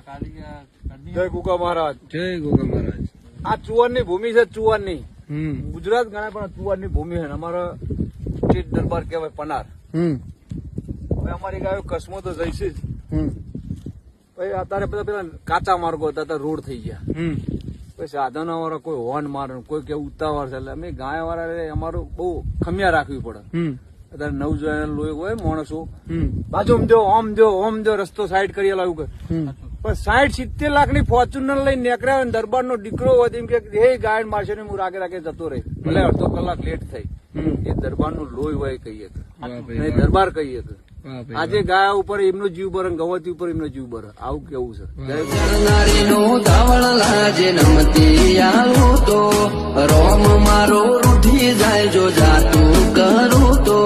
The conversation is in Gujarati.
જય ગુગા મહારાજ. જય ગોગા મહારાજ. આ ચુવાનની ભૂમિ છે, ચુવાનની. ગુજરાત ગણાય પણ ચુવાનની ભૂમિ છે. અમારા સ્ટેટ દરબાર કહેવાય પનાર. હવે અમારી ગાયો કસમો તો જઈશે જ. પછી અત્યારે બધા પેલા કાચા માર્ગો હતા, અત્યારે રોડ થઈ ગયા. પછી સાધનો વાળા કોઈ હોર્ન મારે, કોઈ કે ઉતાવળ છે, એટલે અમે ગાય વાળા અમારું બહુ ખમિયા રાખવી પડે. અત્યારે નવજવાન લોહી હોય માણસો બાજુ ઓમ દો રસ્તો સાઈડ કરી લાવ્યું કે પણ 60-70 લાખની ફોર્ચ્યુનર લઈને નીકળ્યા હોય, દરબાર નો દીકરો હોય એમ કે હે ગાય મારશે ને હું રાગે જતો રહી, ભલે અડધો કલાક લેટ થઈ. એ દરબાર નું લોહી હોય કહીએ દરબાર કહીએ કે આજે ગાય ઉપર એમનો જીવ ભરે, ગવતી ઉપર એમનો જીવ ભરે. આવું કેવું છે. રોમ મારો રૂઠી જાય જો જાતું કરું તો